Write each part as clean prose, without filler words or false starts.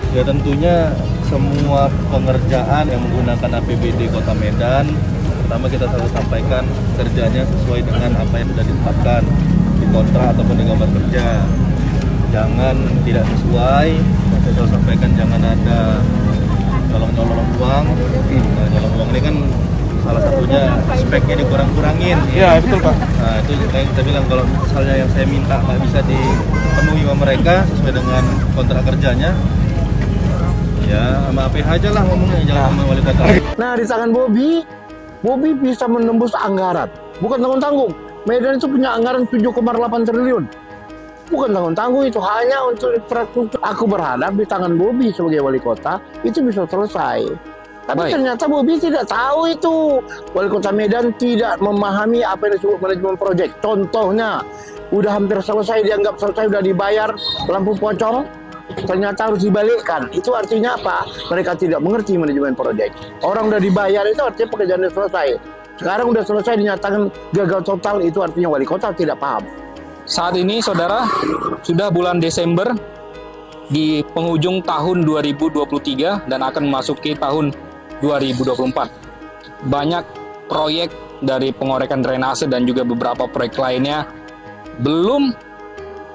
Ya tentunya semua pengerjaan yang menggunakan APBD Kota Medan, pertama kita selalu sampaikan kerjanya sesuai dengan apa yang sudah ditetapkan di kontrak ataupun di gambar kerja. Jangan tidak sesuai, saya selalu sampaikan jangan ada nyolong-nyolong uang. Nah, nyolong uang ini kan salah satunya speknya dikurang-kurangin. Iya, betul Pak. Nah itu kayak kita bilang kalau misalnya yang saya minta nggak bisa dipenuhi sama mereka sesuai dengan kontrak kerjanya, ya sama APH aja lah ngomongnya, jangan sama wali kota. Nah, di tangan Bobi bisa menembus anggaran. Bukan tanggung-tanggung. Medan itu punya anggaran 7,8 triliun. Bukan tanggung-tanggung, itu hanya untuk infrastruktur. Aku berharap di tangan Bobi sebagai wali kota itu bisa selesai. Tapi ternyata Bobi tidak tahu itu. Wali kota Medan tidak memahami apa yang disebut manajemen proyek. Contohnya, udah hampir selesai, dianggap selesai, udah dibayar, lampu pocong, ternyata harus dibalikkan. Itu artinya apa? Mereka tidak mengerti manajemen proyek. Orang udah dibayar itu artinya pekerjaan sudah selesai. Sekarang udah selesai dinyatakan gagal total, itu artinya wali kota tidak paham. Saat ini saudara sudah bulan Desember di penghujung tahun 2023 dan akan memasuki tahun 2024. Banyak proyek dari pengorekan drainase dan juga beberapa proyek lainnya belum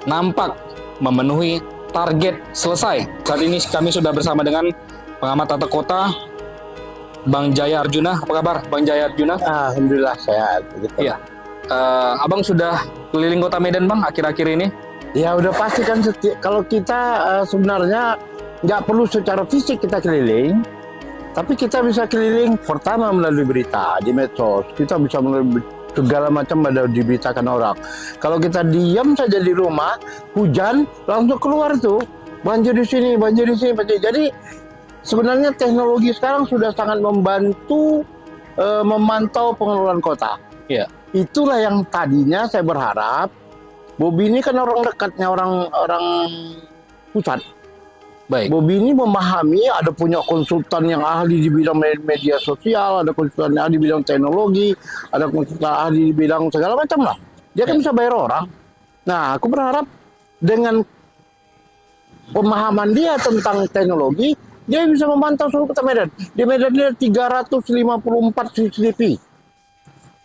nampak memenuhi target selesai. Saat ini kami sudah bersama dengan pengamat tata kota Bang Jaya Arjuna. Apa kabar Bang Jaya Arjuna? Alhamdulillah sehat. Iya. Abang sudah keliling kota Medan Bang akhir-akhir ini? Ya udah pasti kan, kalau kita sebenarnya nggak perlu secara fisik kita keliling, tapi kita bisa keliling pertama melalui berita di medsos. Kita bisa melalui segala macam ada diberitakan orang. Kalau kita diam saja di rumah, hujan langsung keluar tuh banjir di sini, banjir di sini, banjir. Jadi sebenarnya teknologi sekarang sudah sangat membantu memantau pengelolaan kota. Iya. Itulah yang tadinya saya berharap. Bobi ini kan orang dekatnya orang pusat. Baik. Bobi ini memahami, ada punya konsultan yang ahli di bidang media sosial, ada konsultan yang ahli di bidang teknologi, ada konsultan ahli di bidang segala macam lah. Dia kan bisa bayar orang. Nah, aku berharap dengan pemahaman dia tentang teknologi, dia bisa memantau seluruh kota Medan. Di Medan dia 354 CCTV.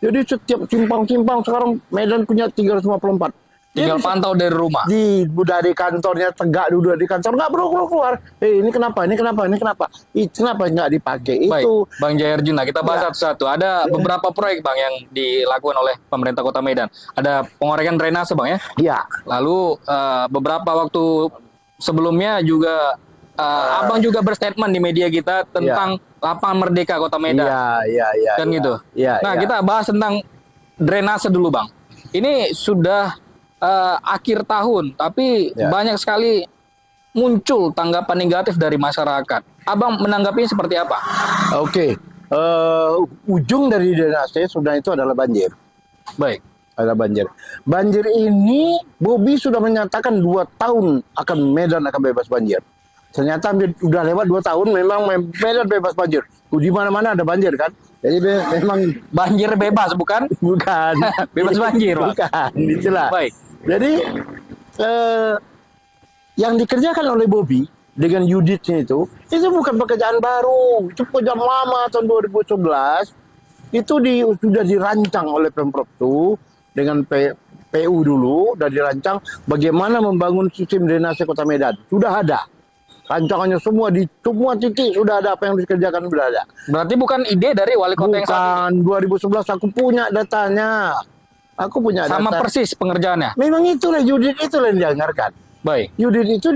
Jadi setiap simpang-simpang sekarang Medan punya 354. Tinggal pantau dari rumah. Udah di kantornya, tegak duduk di kantor, nggak perlu keluar. Ini kenapa? Ini kenapa? Ini kenapa? Kenapa nggak dipakai? Baik, Itu Bang Jaya Arjuna, kita bahas satu-satu. Ada beberapa proyek Bang yang dilakukan oleh pemerintah Kota Medan. Ada pengorekan drainase Bang ya? Iya. Lalu beberapa waktu sebelumnya juga Abang juga berstatement di media kita tentang lapangan Merdeka Kota Medan. Iya. Kan gitu. Iya. Nah, kita bahas tentang drainase dulu Bang. Ini sudah akhir tahun, tapi banyak sekali muncul tanggapan negatif dari masyarakat. Abang menanggapinya seperti apa? Oke. Ujung dari drainase sudah itu adalah banjir. Baik. Ada banjir. Banjir ini Bobi sudah menyatakan 2 tahun akan Medan akan bebas banjir. Ternyata udah lewat 2 tahun, memang Medan bebas banjir. Di mana-mana ada banjir kan. Jadi memang banjir bebas bukan? Bukan. Bebas banjir, Pak. Bukan. Itulah. Baik. Jadi yang dikerjakan oleh Bobi dengan Yuditnya itu bukan pekerjaan baru. Itu pekerjaan lama tahun 2011. Itu sudah dirancang oleh Pemprov itu dengan PU dulu, sudah dirancang bagaimana membangun sistem drainase Kota Medan. Sudah ada. Rancangannya semua di semua titik sudah ada, apa yang dikerjakan sudah ada. Berarti bukan ide dari wali kota yang saat ini? Bukan, 2011 aku punya datanya. Aku punya sama data. Persis pengerjaannya? Memang itulah Yudit itu yang dianggarkan. Baik. Yudit itu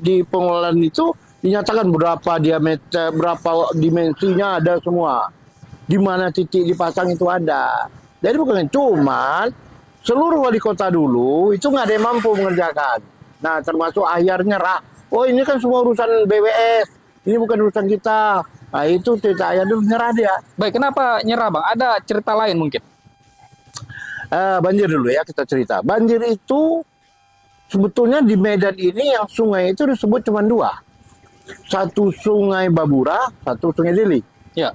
di pengelolaan itu dinyatakan berapa diameter, berapa dimensinya ada semua. Di mana titik dipasang itu ada. Jadi bukan cuman seluruh wali kota dulu itu nggak ada yang mampu mengerjakan. Nah, termasuk akhirnya nyerah. Oh, ini kan semua urusan BWS. Ini bukan urusan kita. Nah, itu cerita ayah dulu nyerah dia. Baik, kenapa nyerah Bang? Ada cerita lain mungkin? Banjir dulu ya kita cerita. Banjir itu sebetulnya di Medan ini yang sungai itu disebut cuma 2. Satu sungai Babura, satu sungai Deli. Ya.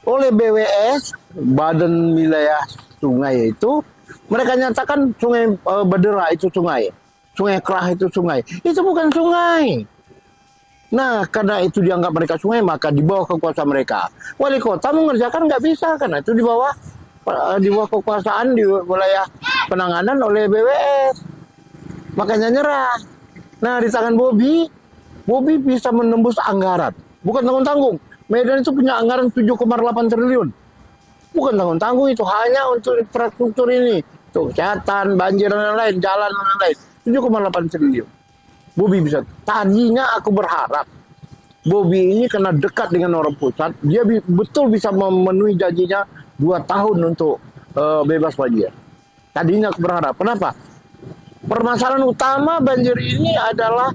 Oleh BWS, Badan Wilayah Sungai itu, mereka nyatakan sungai Bedera itu sungai. Sungai Kerah itu sungai. Itu bukan sungai. Nah, karena itu dianggap mereka sungai, maka di bawah kekuasaan mereka. Wali kota mengerjakan nggak bisa, karena itu di bawah kekuasaan di wilayah penanganan oleh BWS. Makanya nyerah. Nah, di tangan Bobi bisa menembus anggaran. Bukan tanggung-tanggung. Medan itu punya anggaran 7,8 triliun. Bukan tanggung-tanggung, itu hanya untuk infrastruktur ini. Untuk kesehatan, banjir, dan lain-lain, jalan, dan lain-lain. 7,8 triliun. Bobi bisa. Tadinya aku berharap Bobi ini karena dekat dengan orang pusat, dia betul bisa memenuhi janjinya 2 tahun untuk bebas banjir. Tadinya aku berharap. Kenapa? Permasalahan utama banjir ini adalah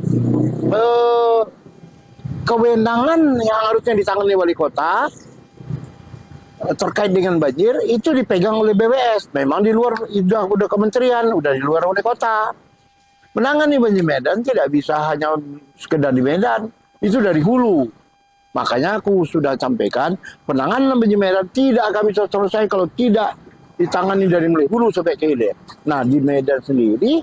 kewenangan yang harusnya ditangani wali kota terkait dengan banjir itu dipegang oleh BWS. Memang di luar, udah kementerian, udah di luar wali kota. Menangani banjir Medan tidak bisa hanya sekedar di Medan, itu dari hulu. Makanya aku sudah sampaikan, penanganan banjir Medan tidak akan bisa selesai kalau tidak ditangani dari mulai hulu sampai ke hilir. Nah, di Medan sendiri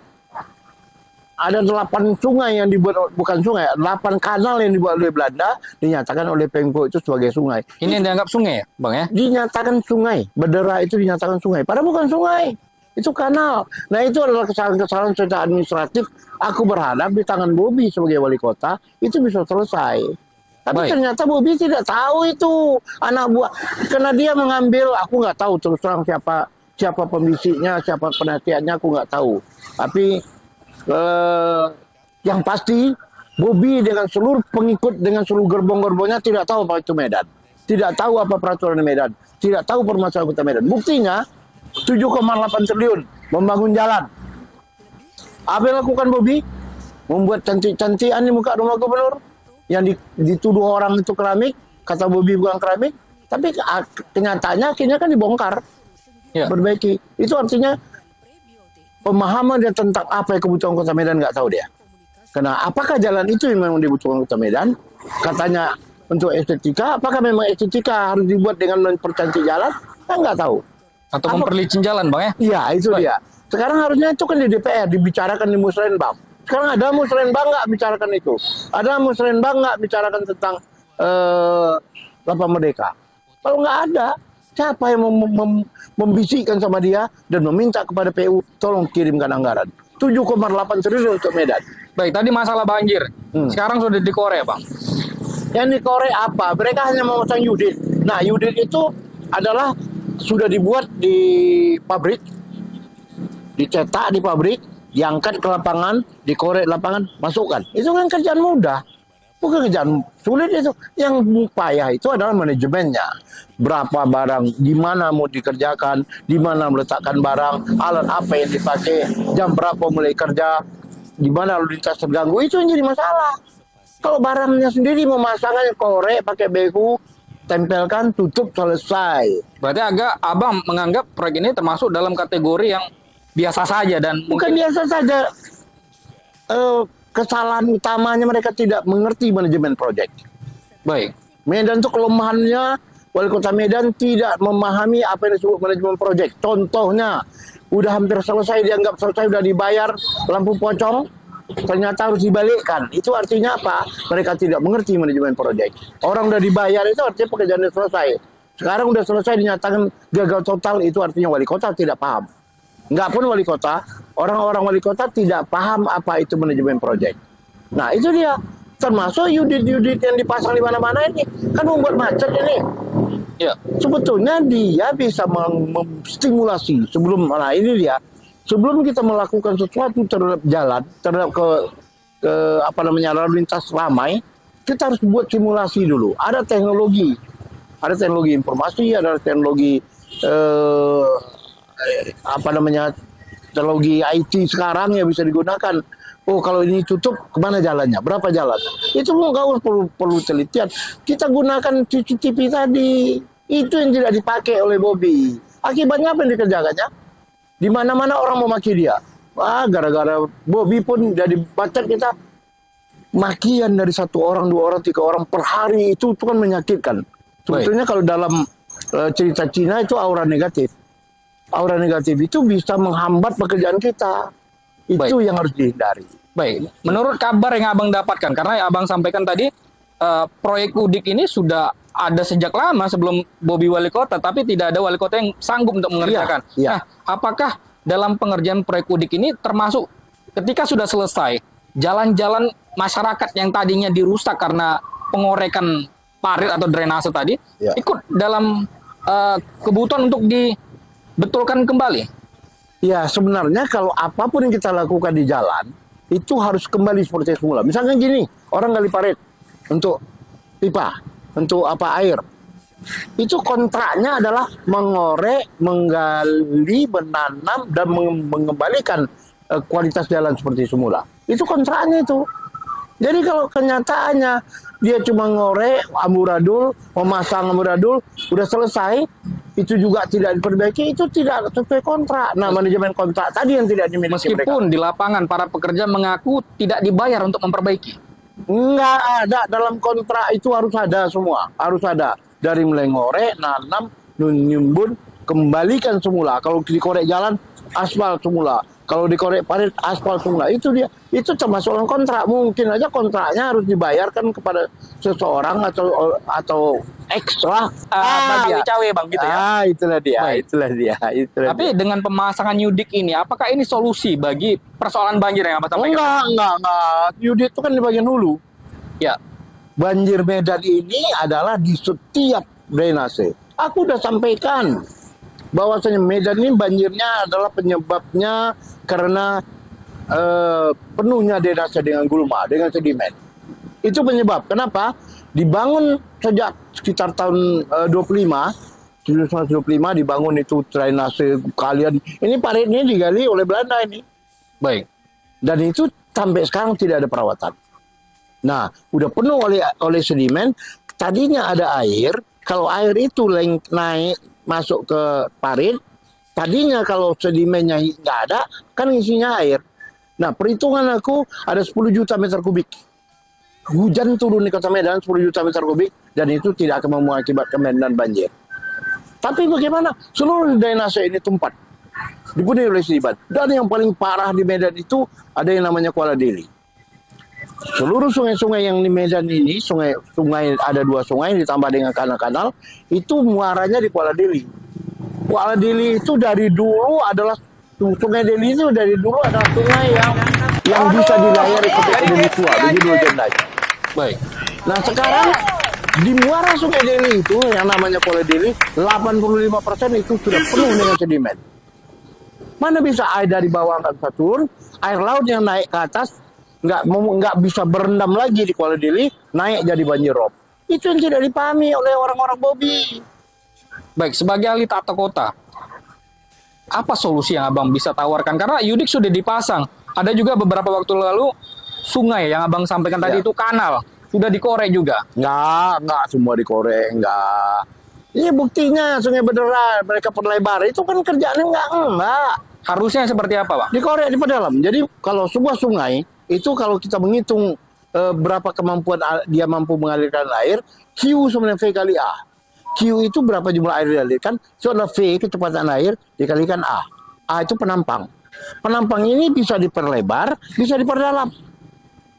ada 8 sungai yang dibuat, bukan sungai, 8 kanal yang dibuat oleh Belanda, dinyatakan oleh Pemko itu sebagai sungai. Ini yang dianggap sungai ya, Bang ya? Dinyatakan sungai, Bedera itu dinyatakan sungai, padahal bukan sungai. Itu kanal. Nah, itu adalah kesalahan-kesalahan secara administratif. Aku berharap di tangan Bobi sebagai wali kota itu bisa selesai. Tapi ternyata Bobi tidak tahu itu anak buah. Karena dia mengambil, aku nggak tahu terus terang siapa pembisiknya, siapa penasihatnya, aku nggak tahu. Tapi yang pasti Bobi dengan seluruh pengikut, dengan seluruh gerbong-gerbongnya tidak tahu apa itu Medan. Tidak tahu apa peraturan di Medan. Tidak tahu permasalahan kota Medan. Buktinya 7,8 triliun membangun jalan. Apa yang lakukan Bobi? Membuat cantik-cantikan di muka rumah gubernur yang dituduh orang itu keramik, kata Bobi bukan keramik, tapi kenyataannya akhirnya kan dibongkar, perbaiki. Itu artinya pemahaman dia tentang apa yang kebutuhan kota Medan nggak tahu dia. Karena apakah jalan itu yang memang dibutuhkan kota Medan? Katanya untuk estetika, apakah memang estetika harus dibuat dengan mempercantik jalan? Kan nggak tahu. Atau memperlicin jalan, Bang ya? Iya, itu dia. Sekarang harusnya itu kan di DPR, dibicarakan di Musrenbang. Sekarang ada Musrenbang nggak bicarakan itu? Ada Musrenbang nggak bicarakan tentang Lapang Merdeka? Kalau nggak ada, siapa yang membisikkan sama dia dan meminta kepada PU, tolong kirimkan anggaran. 7,8 triliun untuk Medan. Baik, tadi masalah banjir. Sekarang sudah dikorek, Bang. Yang dikorek apa? Mereka hanya memasang unit. Nah, unit itu adalah sudah dibuat di pabrik, dicetak di pabrik, diangkat ke lapangan, dikorek lapangan, masukkan. Itu kan kerjaan mudah, bukan kerjaan sulit itu. Yang payah itu adalah manajemennya. Berapa barang, di mana mau dikerjakan, di mana meletakkan barang, alat apa yang dipakai, jam berapa mulai kerja, di mana lalu lintas terganggu, itu yang jadi masalah. Kalau barangnya sendiri memasangnya korek pakai beku, tempelkan, tutup, selesai. Berarti Abang menganggap proyek ini termasuk dalam kategori yang biasa saja dan bukan biasa saja. Kesalahan utamanya mereka tidak mengerti manajemen proyek. Baik. Medan itu kelemahannya, wali kota Medan tidak memahami apa yang disebut manajemen proyek. Contohnya, udah hampir selesai, dianggap selesai, udah dibayar, lampu pocong, ternyata harus dibalikkan. Itu artinya apa? Mereka tidak mengerti manajemen proyek. Orang udah dibayar itu artinya pekerjaannya selesai. Sekarang udah selesai dinyatakan gagal total, itu artinya wali kota tidak paham. Enggak pun wali kota, orang-orang wali kota tidak paham apa itu manajemen proyek. Nah, itu dia. Termasuk unit-unit yang dipasang di mana-mana ini kan membuat macet ini. Ya. Sebetulnya dia bisa menstimulasi sebelum, nah ini dia. Sebelum kita melakukan sesuatu terhadap jalan, terhadap ke lalu lintas ramai, kita harus buat simulasi dulu. Ada teknologi informasi, ada teknologi teknologi IT sekarang yang bisa digunakan. Oh, kalau ini tutup, kemana jalannya? Berapa jalan? Itu nggak perlu telitian. Kita gunakan CCTV tadi. Itu yang tidak dipakai oleh Bobi. Akibatnya apa yang dikerjakannya? Di mana-mana orang memaki dia. Wah, gara-gara Bobi pun jadi bacot kita. Makian dari 1 orang, 2 orang, 3 orang per hari itu kan menyakitkan. Sebetulnya kalau dalam cerita Cina itu aura negatif. Aura negatif itu bisa menghambat pekerjaan kita. Itu yang harus dihindari. Baik, menurut kabar yang Abang dapatkan, karena Abang sampaikan tadi proyek Udik ini sudah ada sejak lama sebelum Bobi wali kota, tapi tidak ada wali kota yang sanggup untuk mengerjakan. Iya. Nah, apakah dalam pengerjaan proyek Udik ini termasuk ketika sudah selesai, jalan-jalan masyarakat yang tadinya dirusak karena pengorekan parit atau drainase tadi, Iya. ikut dalam kebutuhan untuk dibetulkan kembali? Ya, sebenarnya kalau apapun yang kita lakukan di jalan, itu harus kembali seperti semula. Misalkan gini, orang gali parit untuk pipa, untuk air. Itu kontraknya adalah mengorek, menggali, menanam, dan mengembalikan kualitas jalan seperti semula. Itu kontraknya itu. Jadi kalau kenyataannya dia cuma ngorek, amburadul, memasang amburadul, udah selesai, itu juga tidak diperbaiki, itu tidak sesuai kontrak. Nah, manajemen kontrak tadi yang tidak dimiliki mereka. Meskipun di lapangan para pekerja mengaku tidak dibayar untuk memperbaiki. Enggak ada, dalam kontrak itu harus ada semua, harus ada. Dari mulai ngorek, nanam, nyumbun, kembalikan semula. Kalau dikorek jalan, aspal semula. Kalau dikorek parit, aspal semula. Itu dia, itu termasuk dalam kontrak. Mungkin aja kontraknya harus dibayarkan kepada seseorang atau ekstra. Bagi cawe bang gitu ya. Itulah dia, Baik. itulah dia. Tapi dengan pemasangan Udik ini, apakah ini solusi bagi persoalan banjir yang Abang sampaikan? Enggak. Unit itu kan di bagian hulu. Ya, Banjir Medan ini adalah di setiap drainase. Aku udah sampaikan bahwasanya Medan ini banjirnya adalah penyebabnya karena penuhnya drainase dengan gulma, dengan sedimen. Itu penyebab. Kenapa? Dibangun sejak sekitar tahun 1925 dibangun itu drainase kalian. Ini parit ini digali oleh Belanda ini. baik. Dan itu sampai sekarang tidak ada perawatan. Nah, udah penuh oleh sedimen. Tadinya ada air. Kalau air itu naik masuk ke parit, tadinya kalau sedimennya nggak ada, kan isinya air. Nah, perhitungan aku ada 10 juta meter kubik. Hujan turun di Kota Medan 10 juta meter kubik, dan itu tidak akan mengakibatkan Medan banjir. Tapi bagaimana? Seluruh drainase ini tumpat, dipenuhi oleh sedimen. Dan yang paling parah di Medan itu ada yang namanya Kuala Deli. Seluruh sungai-sungai yang di Medan ini, sungai ada 2 sungai ditambah dengan kanal-kanal, itu muaranya di Kuala Deli. Kuala Deli itu dari dulu adalah Sungai Deli itu dari dulu adalah sungai yang bisa dilayari ke Deli Tua, begitu legendanya. Baik. Nah, sekarang di muara Sungai Deli itu yang namanya Kuala Deli, 85% itu sudah penuh dengan sedimen. Mana bisa air dari bawah nggak bisa turun, air laut yang naik ke atas nggak bisa berendam lagi di Kuala Deli, naik jadi banjir rob. Itu yang tidak dipahami oleh orang-orang Bobi. Baik, sebagai ahli tata kota, apa solusi yang Abang bisa tawarkan? Karena Udik sudah dipasang. Ada juga beberapa waktu lalu sungai yang Abang sampaikan tadi Ya. itu kanal. Sudah dikorek juga. Nggak semua dikorek, nggak. Ini buktinya Sungai Bederan, mereka perlebar. Itu kan kerjaannya enggak. Harusnya seperti apa, Pak? Dikorek di dalam. Jadi kalau sebuah sungai, itu kalau kita menghitung berapa kemampuan dia mampu mengalirkan air, Q sebenarnya V kali A. Q itu berapa jumlah air dialirkan, itu adalah V kecepatan air dikalikan A. A itu penampang. Penampang ini bisa diperlebar, bisa diperdalam.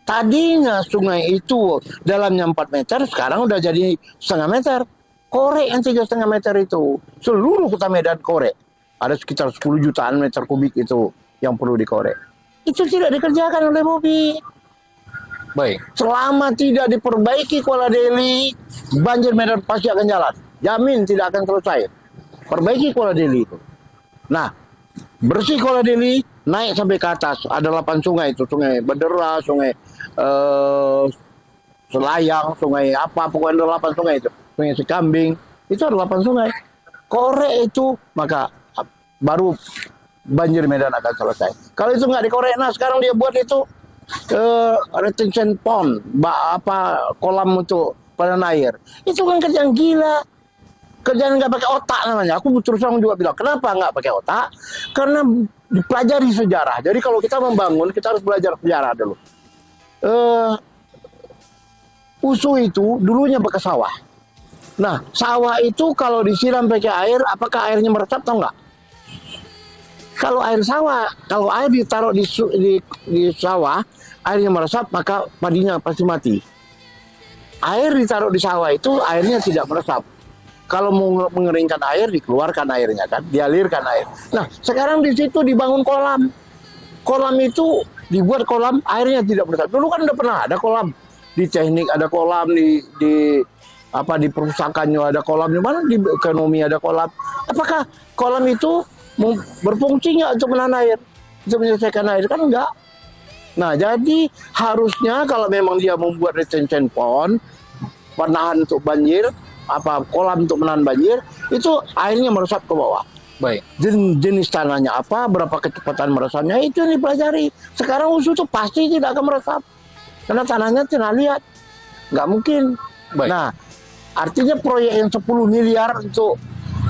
Tadinya sungai itu dalamnya 4 meter, sekarang udah jadi 1,5 meter. Korek yang 3,5 meter itu. Seluruh Kota Medan korek. Ada sekitar 10 jutaan meter kubik itu yang perlu dikorek. Itu tidak dikerjakan oleh Bobi. Baik. Selama tidak diperbaiki Kuala Deli, banjir Medan pasti akan jalan. Jamin tidak akan selesai. Perbaiki Kuala Deli itu. Nah, bersih Kuala Deli, naik sampai ke atas. Ada 8 sungai itu. Sungai Bedera, sungai Selayang, sungai apa, pokoknya ada 8 sungai itu. Sungai Sekambing, itu ada 8 sungai. Korek itu, maka baru banjir Medan akan selesai. Kalau itu nggak dikorek, nah sekarang dia buat itu retention pond, kolam untuk penahan air. Itu kan kerjaan gila. Kerjaan nggak pakai otak namanya. Aku terus terang juga bilang, kenapa nggak pakai otak? Karena dipelajari sejarah. Jadi kalau kita membangun, kita harus belajar sejarah dulu. Usu itu dulunya bekas sawah. Nah, sawah itu kalau disiram pakai air, apakah airnya meresap atau enggak? Kalau air ditaruh di sawah, airnya meresap, maka padinya pasti mati. air ditaruh di sawah itu airnya tidak meresap. Kalau mau mengeringkan air, dikeluarkan airnya kan, dialirkan air. Nah, sekarang di situ dibangun kolam. Kolam itu dibuat kolam, airnya tidak meresap. Dulu kan udah pernah ada kolam di teknik, ada kolam di perusahaannya ada kolam, di mana di ekonomi ada kolam. Apakah kolam itu berfungsi nggak untuk menahan air, untuk menyelesaikan air? Kan enggak. Nah, jadi harusnya kalau memang dia membuat retention pond, penahan untuk banjir, kolam untuk menahan banjir, itu airnya meresap ke bawah. Baik. Jenis tanahnya apa, berapa kecepatan meresapnya, itu yang dipelajari. Sekarang USU itu pasti tidak akan meresap, karena tanahnya tidak lihat, nggak mungkin. Baik. Nah, artinya proyek yang 10 miliar untuk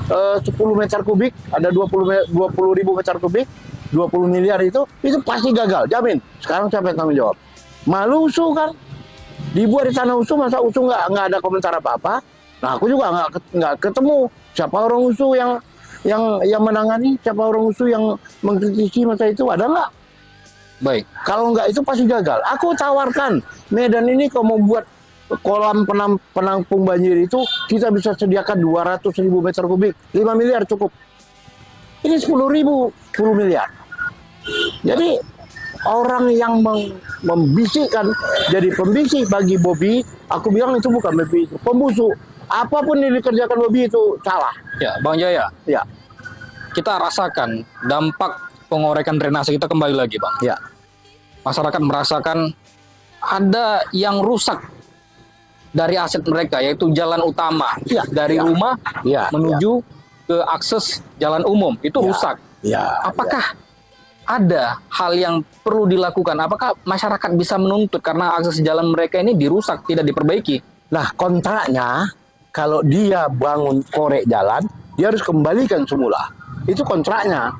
10 meter kubik, ada 20 ribu meter kubik, 20 miliar itu pasti gagal, jamin. Sekarang siapa yang tanggung jawab? Malu USU kan? Dibuat di tanah USU, masa USU nggak ada komentar apa-apa? Nah, aku juga nggak ketemu siapa orang USU yang menangani, siapa orang USU yang mengkritisi masa itu, ada nggak? Baik. Kalau nggak itu pasti gagal. Aku tawarkan Medan ini kalau mau buat kolam penampung banjir itu kita bisa sediakan 200.000 meter kubik, 5 miliar cukup. Ini 10 miliar. Jadi orang yang membisikkan jadi pembisik bagi Bobi, aku bilang itu bukan Bobi, itu pembusuk. Apapun yang dikerjakan Bobi itu salah. Ya, Bang Jaya. Ya. Kita rasakan dampak pengorekan drainase kita kembali lagi, Bang. Ya. Masyarakat merasakan ada yang rusak dari aset mereka, yaitu jalan utama Ya, dari ya. rumah Ya, menuju ke akses jalan umum itu Ya. rusak. Ya. Apakah ada hal yang perlu dilakukan? Apakah masyarakat bisa menuntut karena akses jalan mereka ini dirusak, tidak diperbaiki? Nah, kontraknya kalau dia bangun korek jalan, dia harus kembalikan semula. Itu kontraknya.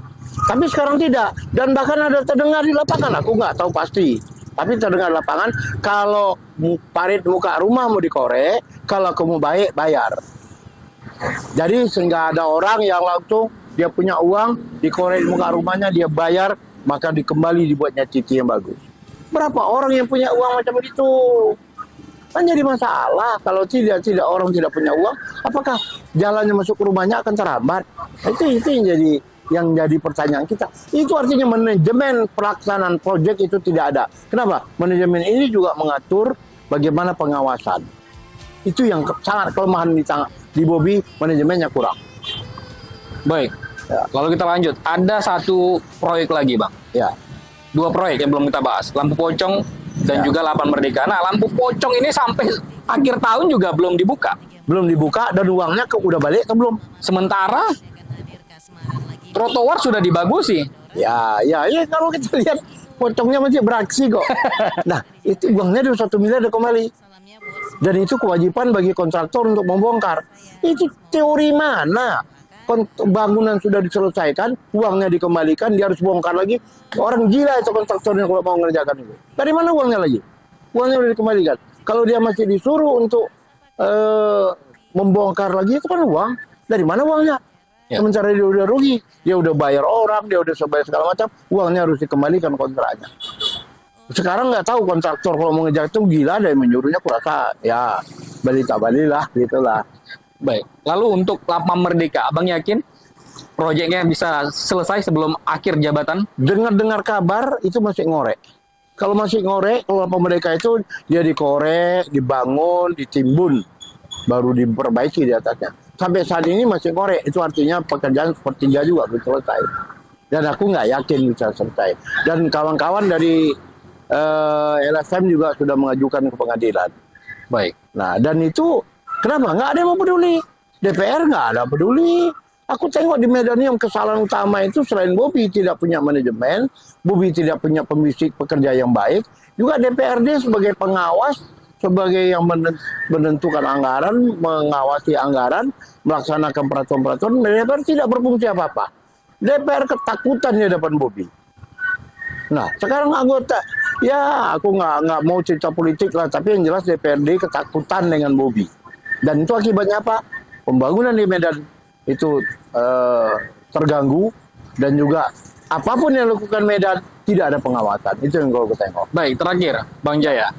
Tapi sekarang tidak. Dan bahkan ada terdengar di lapangan, aku nggak tahu pasti. Tapi terdengar di lapangan, kalau parit muka rumah mau dikorek, kalau kamu baik, bayar. Jadi sehingga ada orang yang langsung dia punya uang, dikorek muka rumahnya, dia bayar, maka dikembali dibuatnya titik yang bagus. Berapa orang yang punya uang macam itu? Kan jadi masalah kalau tidak orang tidak punya uang, apakah jalannya masuk ke rumahnya akan terhambat? Itu yang jadi pertanyaan kita. Itu artinya manajemen pelaksanaan proyek itu tidak ada. Kenapa? Manajemen ini juga mengatur bagaimana pengawasan. Itu yang sangat kelemahan di Bobi, manajemennya kurang. Baik. Ya. Lalu kita lanjut. Ada satu proyek lagi, Bang. Ya. 2 proyek yang belum kita bahas. Lampu Pocong dan Ya. juga Lapan Merdeka. Nah, Lampu Pocong ini sampai akhir tahun juga belum dibuka. Belum dibuka dan uangnya udah balik atau belum? Sementara trotoar sudah dibagusi. Ya, kalau kita lihat Pocongnya masih beraksi kok. Nah, itu uangnya 1 miliar udah kembali. Dan itu kewajiban bagi kontraktor untuk membongkar. Itu teori mana? Bangunan sudah diselesaikan, uangnya dikembalikan, dia harus bongkar lagi. Orang gila itu kontraktornya kalau mau mengerjakan itu. Dari mana uangnya lagi? Uangnya sudah dikembalikan. Kalau dia masih disuruh untuk membongkar lagi, itu kan uang. Dari mana uangnya? Ya. Sementara dia udah rugi, dia udah bayar orang, dia udah bayar segala macam, uangnya harus dikembalikan kontraknya. Sekarang nggak tahu kontraktor kalau mau ngejar itu gila, ada yang menyuruhnya kurasa ya beli tak balilah gitulah. Baik. Lalu untuk Lapan Merdeka, Abang yakin proyeknya bisa selesai sebelum akhir jabatan? Dengar kabar itu masih ngorek. Kalau masih ngorek, kalau Lapan Merdeka itu dia dikorek, dibangun, ditimbun, baru diperbaiki di atasnya. Sampai saat ini masih ngorek, itu artinya pekerjaan sepertiga juga belum selesai. Dan aku nggak yakin bisa selesai. Dan kawan-kawan dari LSM juga sudah mengajukan ke pengadilan. Baik. Nah, dan itu kenapa? Nggak ada yang mau peduli. DPR nggak ada peduli. Aku tengok di Medan yang kesalahan utama itu selain Bobi tidak punya manajemen, Bobi tidak punya pembisik pekerja yang baik, juga DPRD sebagai pengawas, sebagai yang menentukan anggaran, mengawasi anggaran, melaksanakan peraturan-peraturan, DPR tidak berfungsi apa-apa. DPR ketakutan di depan Bobi. Nah, sekarang anggota, ya aku nggak mau cerita politik lah, tapi yang jelas DPRD ketakutan dengan Bobi. Dan itu akibatnya apa? Pembangunan di Medan itu terganggu, dan juga apapun yang dilakukan Medan tidak ada pengawasan. Itu yang kalau kita tengok. Baik, terakhir Bang Jaya.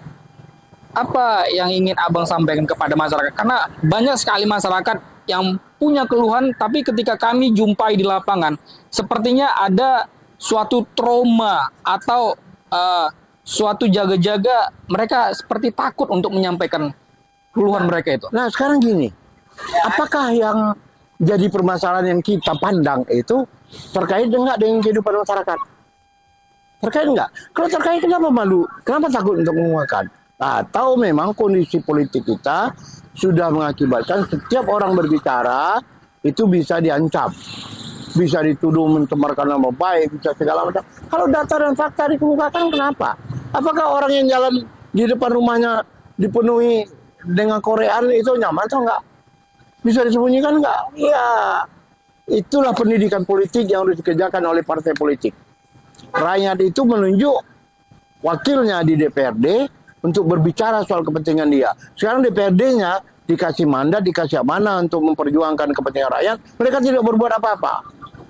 apa yang ingin Abang sampaikan kepada masyarakat? Karena banyak sekali masyarakat yang punya keluhan, tapi ketika kami jumpai di lapangan, sepertinya ada suatu trauma atau suatu jaga-jaga, mereka seperti takut untuk menyampaikan keluhan mereka itu. Nah sekarang gini, apakah yang jadi permasalahan yang kita pandang itu terkait dengan kehidupan masyarakat? Terkait enggak? Kalau terkait, kenapa malu? Kenapa takut untuk mengungkapkan? Atau memang kondisi politik kita sudah mengakibatkan setiap orang berbicara itu bisa diancam, bisa dituduh mencemarkan nama baik, bisa segala macam. Kalau data dan fakta dikemukakan, kenapa? Apakah orang yang jalan di depan rumahnya dipenuhi dengan korean itu nyaman atau enggak? Bisa disembunyikan enggak? Ya, itulah pendidikan politik yang harus dikerjakan oleh partai politik. Rakyat itu menunjuk wakilnya di DPRD untuk berbicara soal kepentingan dia. Sekarang DPRD-nya dikasih mandat, dikasih amanah untuk memperjuangkan kepentingan rakyat. Mereka tidak berbuat apa-apa.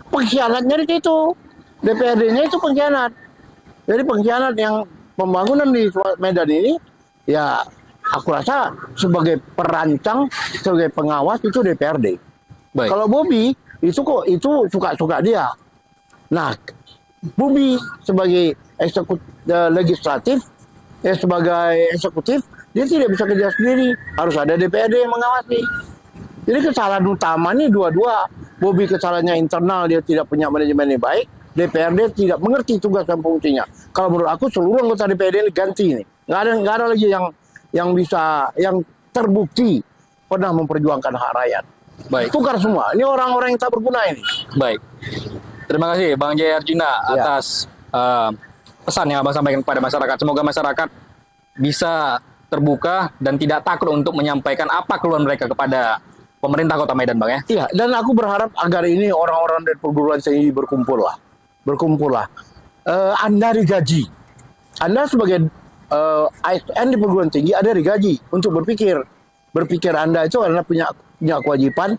Pengkhianatnya di situ. DPRD-nya itu pengkhianat. Jadi pengkhianat yang pembangunan di Medan ini, ya aku rasa sebagai perancang, sebagai pengawas itu DPRD. Baik. Kalau Bobi itu suka-suka dia. Nah, Bobi sebagai legislatif, sebagai eksekutif, dia tidak bisa kerja sendiri. Harus ada DPRD yang mengawasi. Jadi kesalahan utama ini dua-dua. Bobi kesalahannya internal, dia tidak punya manajemen yang baik. DPRD tidak mengerti tugas dan fungsinya. Kalau menurut aku seluruh anggota DPRD ini ganti ini. Nggak ada lagi yang terbukti pernah memperjuangkan hak rakyat. Baik. Tukar semua. Ini orang-orang yang tak berguna ini. Baik. Terima kasih Bang Jaya Arjuna atas pesan yang Abang sampaikan kepada masyarakat. Semoga masyarakat bisa terbuka dan tidak takut untuk menyampaikan apa keluhan mereka kepada pemerintah Kota Medan, Bang ya. Iya, dan aku berharap agar ini orang-orang dari perguruan tinggi berkumpullah. Anda digaji. Anda sebagai ASN di perguruan tinggi ada digaji untuk berpikir. Berpikir Anda itu adalah punya kewajiban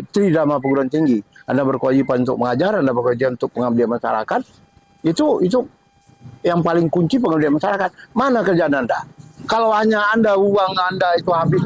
tridharma perguruan tinggi. Anda berkewajiban untuk mengajar, Anda berkewajiban untuk pengabdian masyarakat. Itu yang paling kunci pengabdian masyarakat. Mana kerjaan Anda? Kalau hanya uang Anda itu habis,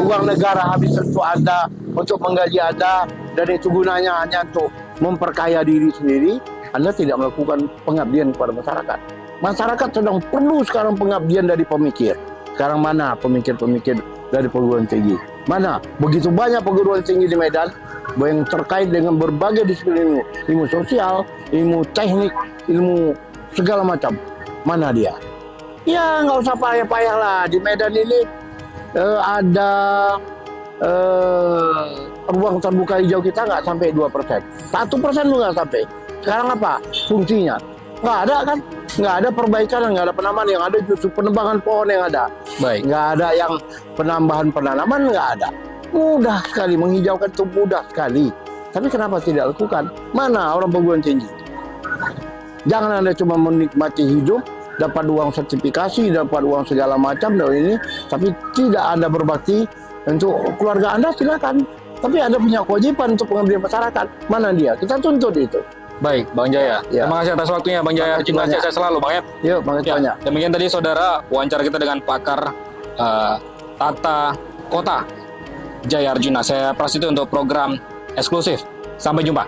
uang negara habis untuk Anda, untuk menggaji Anda, dan itu gunanya hanya untuk memperkaya diri sendiri, Anda tidak melakukan pengabdian kepada masyarakat. Masyarakat sedang perlu sekarang pengabdian dari pemikir. Sekarang mana pemikir-pemikir dari perguruan tinggi? Mana? Begitu banyak perguruan tinggi di Medan yang terkait dengan berbagai disiplin ilmu sosial, ilmu teknik, ilmu segala macam. Mana dia? Ya nggak usah payah-payah lah. Di Medan ini ada ruang terbuka hijau kita nggak sampai 2%. 1% pun nggak sampai. Sekarang apa fungsinya? Nggak ada kan? Nggak ada perbaikan, nggak ada penambahan. Yang ada justru penebangan pohon yang ada. Baik. Nggak ada yang penambahan penanaman, nggak ada. Mudah sekali menghijaukan itu, mudah sekali. Tapi kenapa tidak lakukan? Mana orang perguruan tinggi? Jangan Anda cuma menikmati hidup, dapat uang sertifikasi, dapat uang segala macam dari ini, tapi tidak Anda berbakti untuk keluarga Anda, silakan. Tapi Anda punya kewajiban untuk pengabdian masyarakat. Mana dia? Kita tuntut itu. Baik, Bang Jaya. Ya. Terima kasih atas waktunya, Bang Jaya. Cinta saya selalu, Bang ya. Yuk, makasih banyak. Demikian tadi saudara wawancara kita dengan pakar tata kota Jaya Arjuna. Saya Prasetyo untuk program eksklusif. Sampai jumpa.